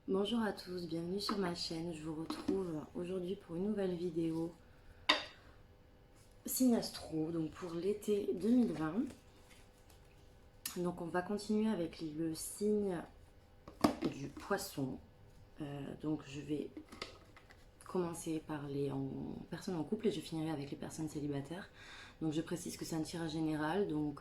Bonjour à tous, bienvenue sur ma chaîne. Je vous retrouve aujourd'hui pour une nouvelle vidéo signe astro, donc pour l'été 2020. Donc on va continuer avec le signe du poisson. Donc je vais commencer par les personnes en couple et je finirai avec les personnes célibataires. Donc je précise que c'est un tirage général, donc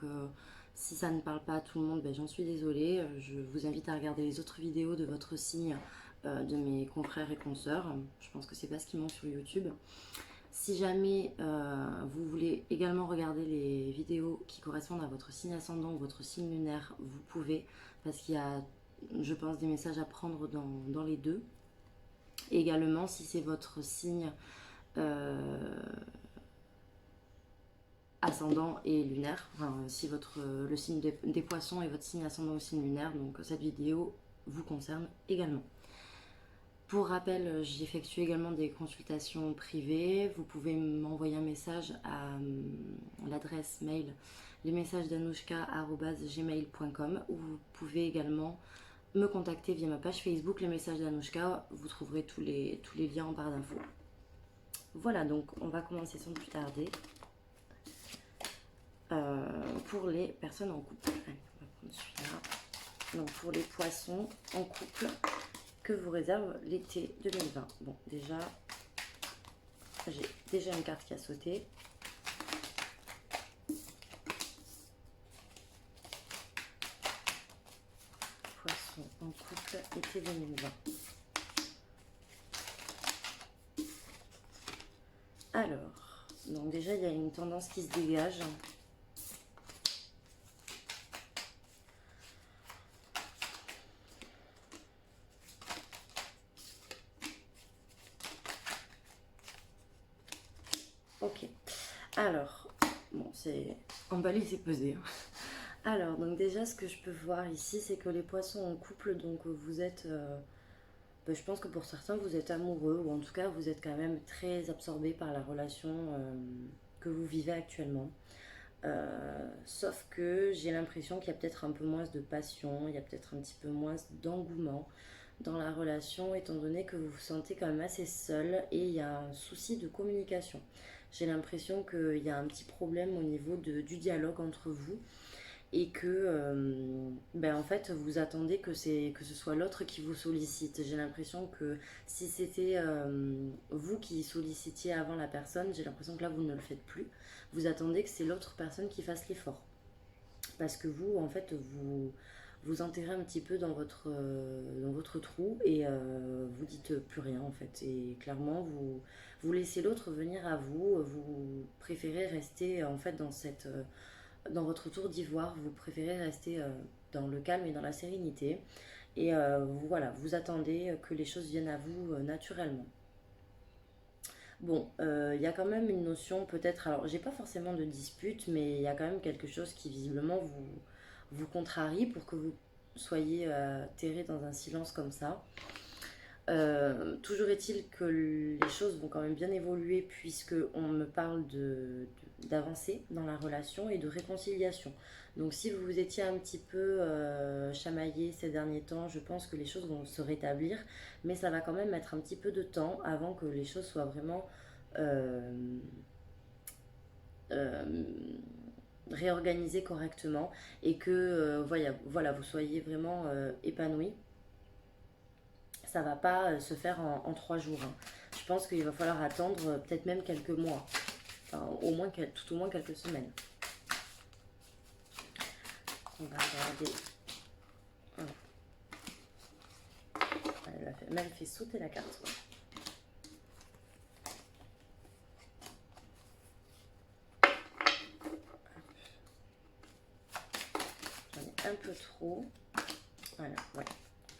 si ça ne parle pas à tout le monde, j'en suis désolée. Je vous invite à regarder les autres vidéos de votre signe, de mes confrères et consoeurs. Je pense que c'est pas ce qui manque sur YouTube. Si jamais vous voulez également regarder les vidéos qui correspondent à votre signe ascendant ou votre signe lunaire, vous pouvez, parce qu'il y a, je pense, des messages à prendre dans les deux. Et également, si c'est votre signe ascendant et lunaire, enfin, si le signe des poissons est votre signe ascendant ou signe lunaire, donc cette vidéo vous concerne également. Pour rappel, j'effectue également des consultations privées. Vous pouvez m'envoyer un message à l'adresse mail lesmessagesdanouchka@gmail.com ou vous pouvez également me contacter via ma page Facebook Les Messages d'Anouchka. Vous trouverez tous les liens en barre d'infos. Voilà, donc on va commencer sans plus tarder pour les personnes en couple. Allez, on va prendre celui-là. Donc pour les poissons en couple, que vous réserve l'été 2020. Bon, déjà, j'ai déjà une carte qui a sauté. Poisson en couple, été 2020. Alors, donc déjà, il y a une tendance qui se dégage. Ok. Alors, bon, c'est emballé, c'est pesé. Alors, donc déjà, ce que je peux voir ici, c'est que les poissons en couple, donc vous êtes... je pense que pour certains, vous êtes amoureux, ou en tout cas, vous êtes quand même très absorbé par la relation que vous vivez actuellement. Sauf que j'ai l'impression qu'il y a peut-être un peu moins de passion, il y a peut-être un petit peu moins d'engouement dans la relation, étant donné que vous vous sentez quand même assez seul et il y a un souci de communication. J'ai l'impression qu'il y a un petit problème au niveau du dialogue entre vous et que en fait vous attendez que ce soit l'autre qui vous sollicite. J'ai l'impression que si c'était vous qui sollicitiez avant la personne, j'ai l'impression que là vous ne le faites plus. Vous attendez que c'est l'autre personne qui fasse l'effort. Parce que vous, en fait, vous enterrez un petit peu dans votre trou et vous dites plus rien en fait. Et clairement, vous laissez l'autre venir à vous. Vous préférez rester en fait dans votre tour d'ivoire. Vous préférez rester dans le calme et dans la sérénité. Et voilà, vous attendez que les choses viennent à vous naturellement. Bon, il y a quand même une notion peut-être, alors j'ai pas forcément de dispute, mais il y a quand même quelque chose qui visiblement vous contrarie pour que vous soyez terré dans un silence comme ça. Toujours est-il que les choses vont quand même bien évoluer puisque on me parle d'avancée dans la relation et de réconciliation. Donc si vous vous étiez un petit peu chamaillé ces derniers temps, je pense que les choses vont se rétablir, mais ça va quand même mettre un petit peu de temps avant que les choses soient vraiment euh, euh, réorganisées correctement et que voilà, vous soyez vraiment épanoui. Ça va pas se faire en 3 jours, hein. Je pense qu'il va falloir attendre peut-être même quelques mois, enfin, tout au moins quelques semaines. On va regarder. Elle a même fait sauter la carte. J'en ai un peu trop. Voilà, ouais.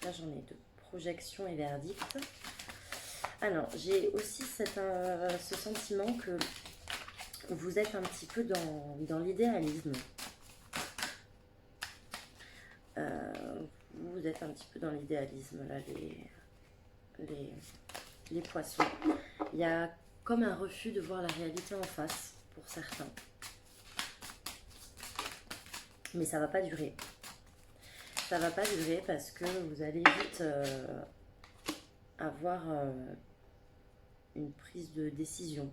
Là j'en ai deux. Projection et verdict. Alors j'ai aussi ce sentiment que vous êtes un petit peu dans l'idéalisme. Vous êtes un petit peu dans l'idéalisme là, les poissons. Il y a comme un refus de voir la réalité en face pour certains. Mais ça va pas durer. Ça va pas durer parce que vous allez vite avoir une prise de décision.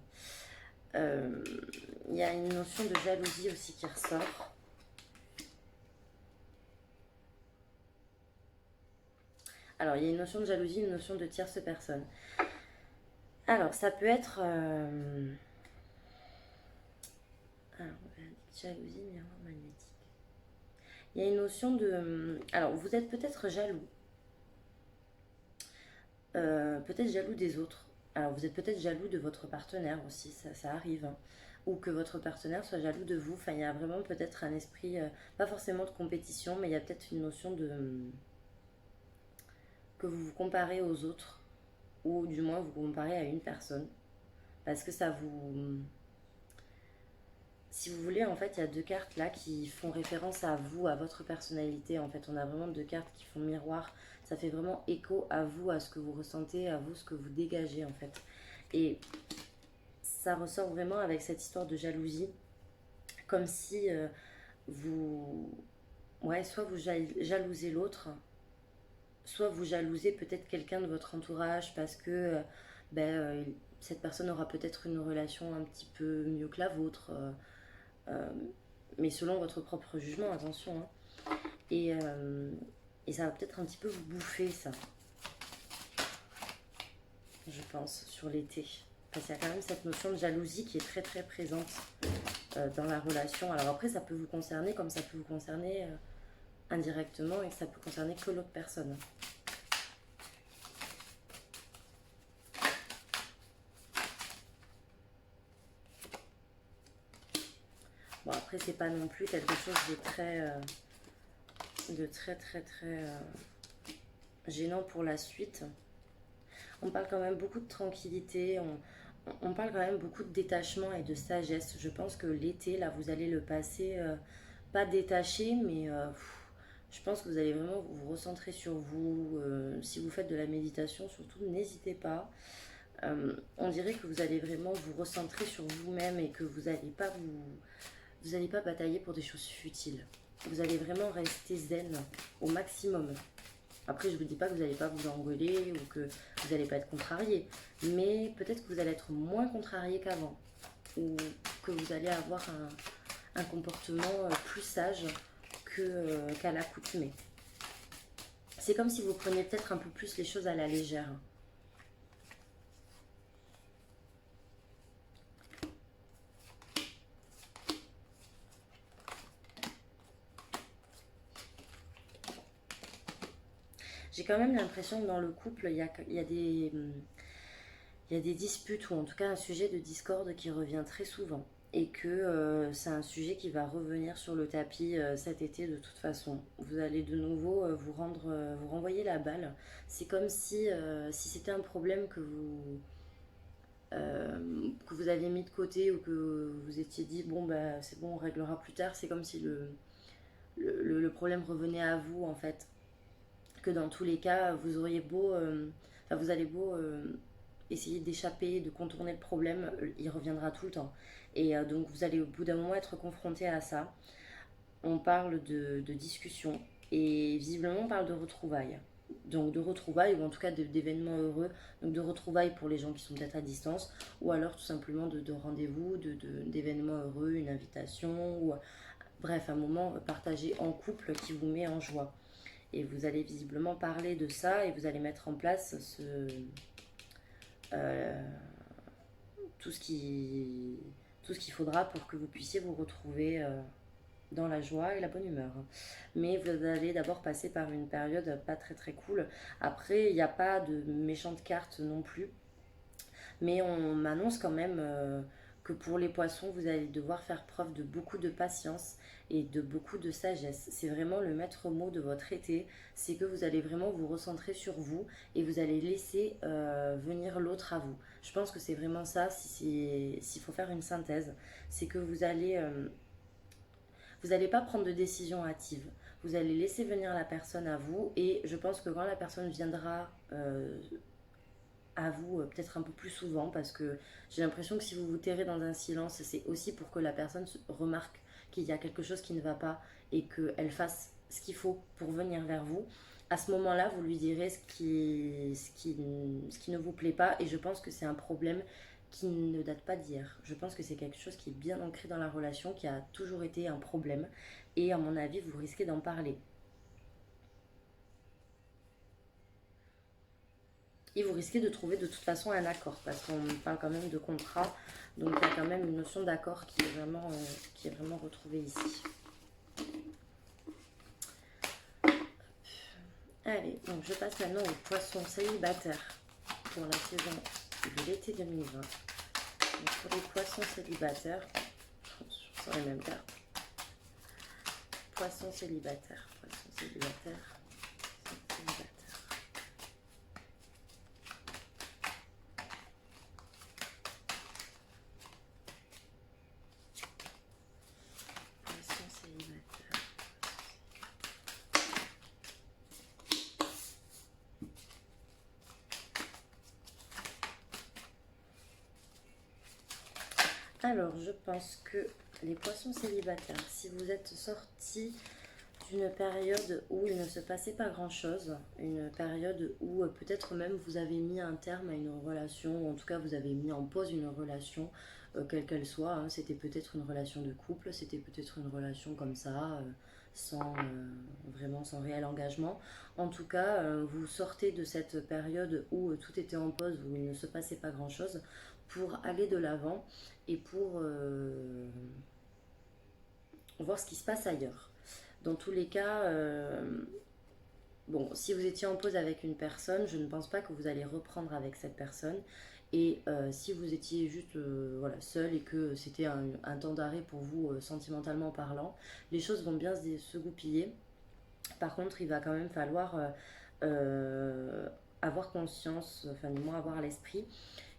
Il y a une notion de jalousie aussi qui ressort. Alors, il y a une notion de jalousie, une notion de tierce personne. Alors, ça peut être... Alors, jalousie, miroir magnétique. Il y a une notion de... Alors, vous êtes peut-être jaloux. Peut-être jaloux des autres. Alors, vous êtes peut-être jaloux de votre partenaire aussi, ça arrive, hein. Ou que votre partenaire soit jaloux de vous. Enfin, il y a vraiment peut-être un esprit, pas forcément de compétition, mais il y a peut-être une notion de... que vous vous comparez aux autres, ou du moins vous comparez à une personne. Parce que ça vous... Si vous voulez, en fait, il y a deux cartes là qui font référence à vous, à votre personnalité. En fait, on a vraiment deux cartes qui font miroir. Ça fait vraiment écho à vous, à ce que vous ressentez, à vous, ce que vous dégagez, en fait. Et ça ressort vraiment avec cette histoire de jalousie. Comme si vous... Ouais, soit vous jalousez l'autre, soit vous jalousez peut-être quelqu'un de votre entourage parce que cette personne aura peut-être une relation un petit peu mieux que la vôtre. Euh, mais selon votre propre jugement, attention, hein. Et, euh, et ça va peut-être un petit peu vous bouffer, ça, je pense, sur l'été. Parce qu'il y a quand même cette notion de jalousie qui est très très présente dans la relation. Alors après, ça peut vous concerner comme ça peut vous concerner indirectement et que ça peut concerner que l'autre personne. Bon, après, c'est pas non plus quelque chose de très gênant pour la suite. On parle quand même beaucoup de tranquillité, on parle quand même beaucoup de détachement et de sagesse. Je pense que l'été, là, vous allez le passer, pas détaché, mais je pense que vous allez vraiment vous recentrer sur vous. Si vous faites de la méditation, surtout, n'hésitez pas. On dirait que vous allez vraiment vous recentrer sur vous-même et que vous allez pas batailler pour des choses futiles. Vous allez vraiment rester zen au maximum. Après, je ne vous dis pas que vous n'allez pas vous engueuler ou que vous n'allez pas être contrarié. Mais peut-être que vous allez être moins contrarié qu'avant. Ou que vous allez avoir un comportement plus sage qu'à l'accoutumée. C'est comme si vous preniez peut-être un peu plus les choses à la légère. J'ai quand même l'impression que dans le couple, il y a des disputes ou en tout cas un sujet de discorde qui revient très souvent. Et que c'est un sujet qui va revenir sur le tapis cet été de toute façon. Vous allez de nouveau vous renvoyer la balle. C'est comme si c'était un problème que vous aviez mis de côté ou que vous étiez dit bon bah c'est bon on réglera plus tard. C'est comme si le problème revenait à vous en fait. Que dans tous les cas, vous allez beau essayer d'échapper, de contourner le problème, il reviendra tout le temps. Et donc vous allez au bout d'un moment être confronté à ça. On parle de discussion et visiblement on parle de retrouvailles. Donc de retrouvailles ou en tout cas d'événements heureux, donc de retrouvailles pour les gens qui sont peut-être à distance ou alors tout simplement de rendez-vous, d'événements heureux, une invitation ou bref un moment partagé en couple qui vous met en joie. Et vous allez visiblement parler de ça et vous allez mettre en place euh, tout ce qu'il faudra pour que vous puissiez vous retrouver dans la joie et la bonne humeur. Mais vous allez d'abord passer par une période pas très très cool. Après, il n'y a pas de méchantes cartes non plus. Mais on m'annonce quand même que pour les poissons, vous allez devoir faire preuve de beaucoup de patience et de beaucoup de sagesse. C'est vraiment le maître mot de votre été, c'est que vous allez vraiment vous recentrer sur vous et vous allez laisser venir l'autre à vous. Je pense que c'est vraiment ça, s'il faut faire une synthèse, c'est que vous allez pas prendre de décision hâtive. Vous allez laisser venir la personne à vous et je pense que quand la personne viendra à vous peut-être un peu plus souvent parce que j'ai l'impression que si vous vous tairez dans un silence, c'est aussi pour que la personne remarque qu'il y a quelque chose qui ne va pas et qu'elle fasse ce qu'il faut pour venir vers vous. À ce moment-là, vous lui direz ce qui ne vous plaît pas. Et je pense que c'est un problème qui ne date pas d'hier. Je pense que c'est quelque chose qui est bien ancré dans la relation, qui a toujours été un problème. Et à mon avis, vous risquez d'en parler. Et vous risquez de trouver de toute façon un accord, parce qu'on parle quand même de contrat. Donc il y a quand même une notion d'accord qui est vraiment retrouvée ici. Allez, donc je passe maintenant aux poissons célibataires pour la saison de l'été 2020. Donc pour les poissons célibataires, sur les mêmes cartes. Poissons célibataires, poissons célibataires, poissons célibataires. Poissons célibataires. Alors, je pense que les poissons célibataires, si vous êtes sortis d'une période où il ne se passait pas grand-chose, une période où peut-être même vous avez mis un terme à une relation, ou en tout cas vous avez mis en pause une relation, quelle qu'elle soit, hein. C'était peut-être une relation de couple, c'était peut-être une relation comme ça, sans vraiment sans réel engagement. En tout cas, vous sortez de cette période où tout était en pause, où il ne se passait pas grand-chose, pour aller de l'avant et pour voir ce qui se passe ailleurs. Dans tous les cas, bon, si vous étiez en pause avec une personne, je ne pense pas que vous allez reprendre avec cette personne. Et si vous étiez juste voilà, seul et que c'était un temps d'arrêt pour vous sentimentalement parlant, les choses vont bien se goupiller. Par contre, il va quand même falloir avoir conscience, enfin du moins avoir à l'esprit,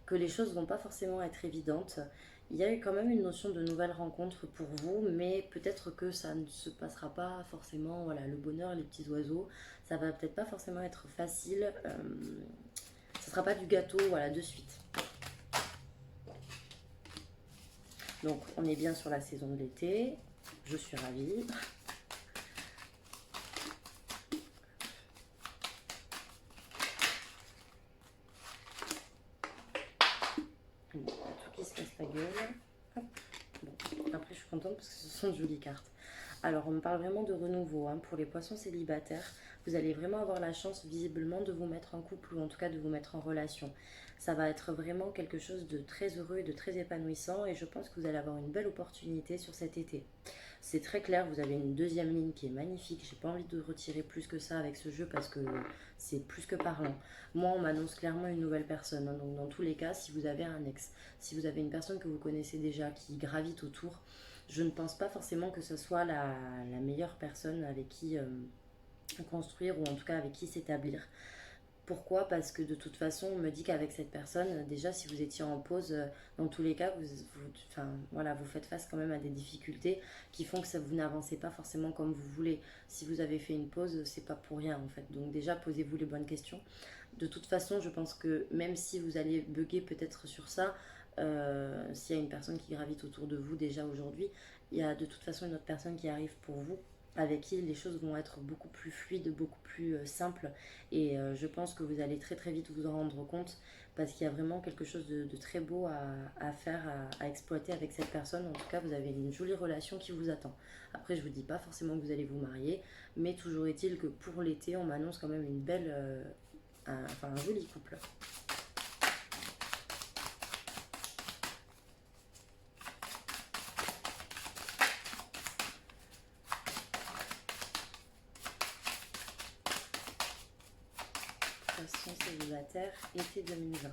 que les choses vont pas forcément être évidentes. Il y a eu quand même une notion de nouvelle rencontre pour vous, mais peut-être que ça ne se passera pas forcément, voilà, le bonheur, les petits oiseaux, ça va peut-être pas forcément être facile, ça sera pas du gâteau, voilà, de suite. Donc on est bien sur la saison de l'été, je suis ravie. Bon, tout qui se casse la gueule. Hop. Bon, après je suis contente parce que ce sont de jolies cartes. Alors on me parle vraiment de renouveau, hein. Pour les poissons célibataires, vous allez vraiment avoir la chance visiblement de vous mettre en couple ou en tout cas de vous mettre en relation. Ça va être vraiment quelque chose de très heureux et de très épanouissant et je pense que vous allez avoir une belle opportunité sur cet été. C'est très clair, vous avez une deuxième ligne qui est magnifique. J'ai pas envie de retirer plus que ça avec ce jeu parce que c'est plus que parlant. Moi, on m'annonce clairement une nouvelle personne, hein. Donc dans tous les cas, si vous avez un ex, si vous avez une personne que vous connaissez déjà qui gravite autour, je ne pense pas forcément que ce soit la meilleure personne avec qui construire ou en tout cas avec qui s'établir. Pourquoi? Parce que de toute façon, on me dit qu'avec cette personne, déjà, si vous étiez en pause, dans tous les cas, enfin, voilà, vous faites face quand même à des difficultés qui font que ça, vous n'avancez pas forcément comme vous voulez. Si vous avez fait une pause, c'est pas pour rien en fait. Donc déjà, posez-vous les bonnes questions. De toute façon, je pense que même si vous allez bugger peut-être sur ça, s'il y a une personne qui gravite autour de vous déjà aujourd'hui, il y a de toute façon une autre personne qui arrive pour vous avec qui les choses vont être beaucoup plus fluides, beaucoup plus simples. Et je pense que vous allez très très vite vous en rendre compte parce qu'il y a vraiment quelque chose de très beau à faire, à exploiter avec cette personne. En tout cas, vous avez une jolie relation qui vous attend. Après, je vous dis pas forcément que vous allez vous marier, mais toujours est-il que pour l'été, on m'annonce quand même une belle, enfin un joli couple. Poisson célibataire, été 2020.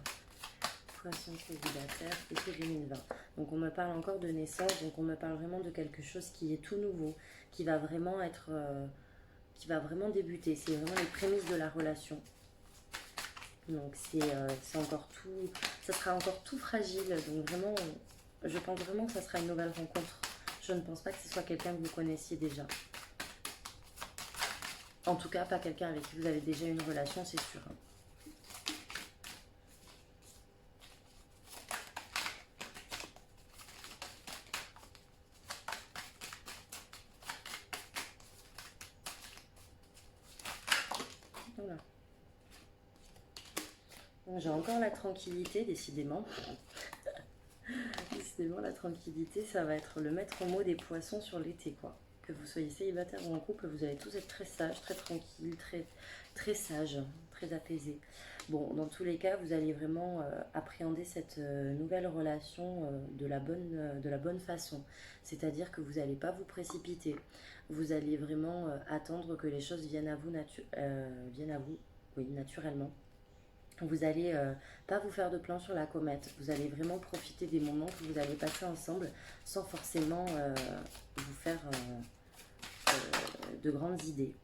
Poisson célibataire, été 2020. Donc on me parle encore de naissance, donc on me parle vraiment de quelque chose qui est tout nouveau, qui va vraiment être, qui va vraiment débuter. C'est vraiment les prémices de la relation. Donc c'est encore tout, ça sera encore tout fragile. Donc vraiment, je pense vraiment que ça sera une nouvelle rencontre. Je ne pense pas que ce soit quelqu'un que vous connaissiez déjà. En tout cas, pas quelqu'un avec qui vous avez déjà une relation, c'est sûr. J'ai encore la tranquillité, décidément. Décidément, la tranquillité, ça va être le maître mot des poissons sur l'été, quoi. Que vous soyez célibataire ou en couple, vous allez tous être très sages, très tranquilles, très sages, très apaisés. Bon, dans tous les cas, vous allez vraiment appréhender cette nouvelle relation de la bonne façon. C'est-à-dire que vous n'allez pas vous précipiter. Vous allez vraiment attendre que les choses viennent à vous, oui, naturellement. Vous allez pas vous faire de plan sur la comète. Vous allez vraiment profiter des moments que vous allez passer ensemble sans forcément vous faire de grandes idées.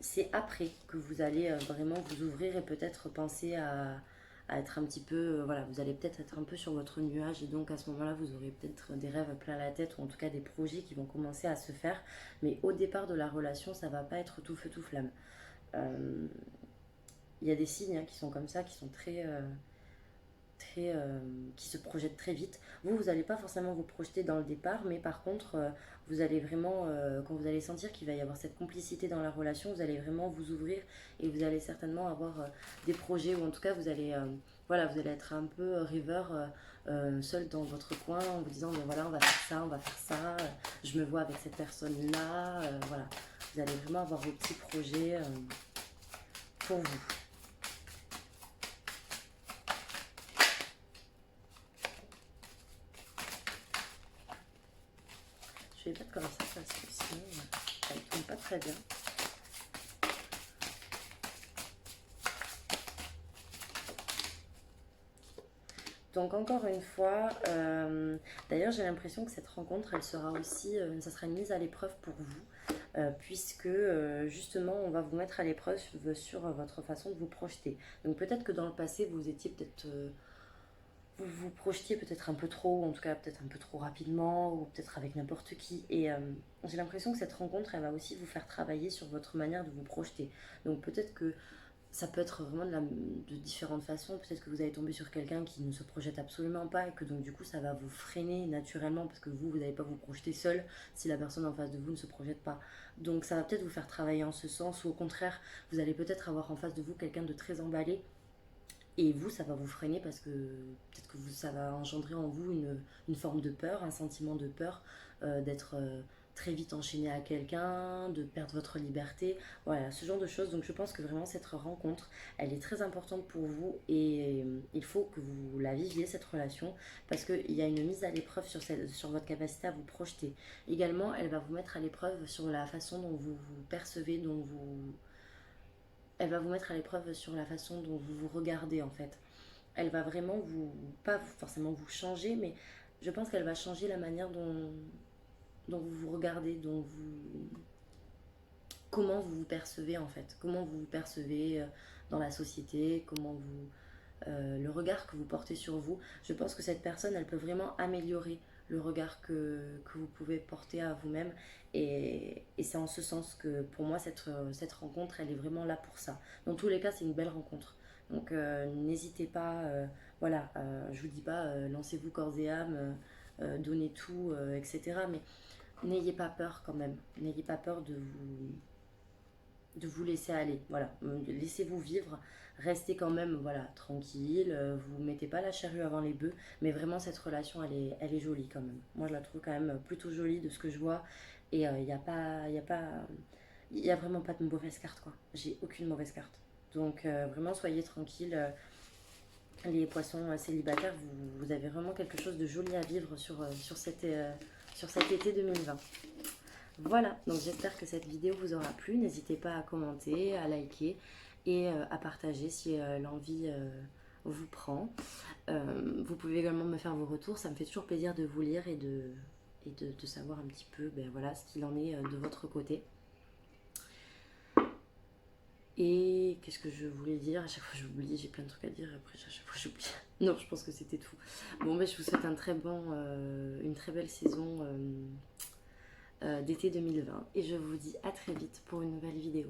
C'est après que vous allez vraiment vous ouvrir et peut-être penser à être un petit peu, voilà, vous allez peut-être être un peu sur votre nuage et donc à ce moment-là, vous aurez peut-être des rêves plein la tête ou en tout cas des projets qui vont commencer à se faire. Mais au départ de la relation, ça va pas être tout feu tout flamme. Il y a des signes qui sont comme ça, qui sont qui se projettent très vite. Vous n'allez pas forcément vous projeter dans le départ, mais par contre, vous allez vraiment, quand vous allez sentir qu'il va y avoir cette complicité dans la relation, vous allez vraiment vous ouvrir et vous allez certainement avoir des projets, ou en tout cas, voilà, vous allez être un peu rêveur, seul dans votre coin, en vous disant, mais voilà, on va faire ça, je me vois avec cette personne-là, voilà. Vous allez vraiment avoir vos petits projets pour vous. Je vais mettre comme ça parce que sinon ça ne tourne pas très bien. Donc encore une fois, d'ailleurs j'ai l'impression que cette rencontre, elle sera aussi, ça sera une mise à l'épreuve pour vous, puisque justement on va vous mettre à l'épreuve sur votre façon de vous projeter. Donc peut-être que dans le passé vous étiez peut-être vous vous projetiez peut-être un peu trop, ou en tout cas peut-être un peu trop rapidement, ou peut-être avec n'importe qui. Et j'ai l'impression que cette rencontre, elle va aussi vous faire travailler sur votre manière de vous projeter. Donc peut-être que ça peut être vraiment de différentes façons. Peut-être que vous allez tomber sur quelqu'un qui ne se projette absolument pas et que donc du coup ça va vous freiner naturellement parce que vous n'allez pas vous projeter seul si la personne en face de vous ne se projette pas. Donc ça va peut-être vous faire travailler en ce sens, ou au contraire, vous allez peut-être avoir en face de vous quelqu'un de très emballé et vous, ça va vous freiner parce que peut-être que ça va engendrer en vous une forme de peur, un sentiment de peur d'être très vite enchaîné à quelqu'un, de perdre votre liberté, voilà, ce genre de choses. Donc je pense que vraiment cette rencontre, elle est très importante pour vous et il faut que vous la viviez, cette relation, parce qu'il y a une mise à l'épreuve sur votre capacité à vous projeter. Également, elle va vous mettre à l'épreuve sur la façon dont vous vous percevez, elle va vous mettre à l'épreuve sur la façon dont vous vous regardez en fait. Elle va vraiment pas forcément vous changer, mais je pense qu'elle va changer la manière dont vous vous regardez, comment vous vous percevez en fait, comment vous vous percevez dans la société, le regard que vous portez sur vous. Je pense que cette personne, elle peut vraiment améliorer le regard que vous pouvez porter à vous-même. Et c'est en ce sens que pour moi, cette rencontre, elle est vraiment là pour ça. Dans tous les cas, c'est une belle rencontre. Donc n'hésitez pas, voilà, je vous dis pas, lancez-vous corps et âme, donnez tout, etc. Mais n'ayez pas peur quand même. N'ayez pas peur de vous laisser aller. Voilà, laissez-vous vivre, restez quand même voilà, tranquille, vous mettez pas la charrue avant les bœufs, mais vraiment cette relation elle est jolie quand même. Moi je la trouve quand même plutôt jolie de ce que je vois et il y a vraiment pas de mauvaise carte quoi. J'ai aucune mauvaise carte. Donc vraiment soyez tranquille. Les poissons célibataires, vous avez vraiment quelque chose de joli à vivre sur cet été 2020. Voilà, donc j'espère que cette vidéo vous aura plu. N'hésitez pas à commenter, à liker et à partager si l'envie vous prend. Vous pouvez également me faire vos retours, ça me fait toujours plaisir de vous lire et de savoir un petit peu voilà, ce qu'il en est de votre côté. Et qu'est-ce que je voulais dire? À chaque fois j'oublie, j'ai plein de trucs à dire, après à chaque fois j'oublie. Non, je pense que c'était tout. Bon, je vous souhaite une très belle saison d'été 2020 et je vous dis à très vite pour une nouvelle vidéo.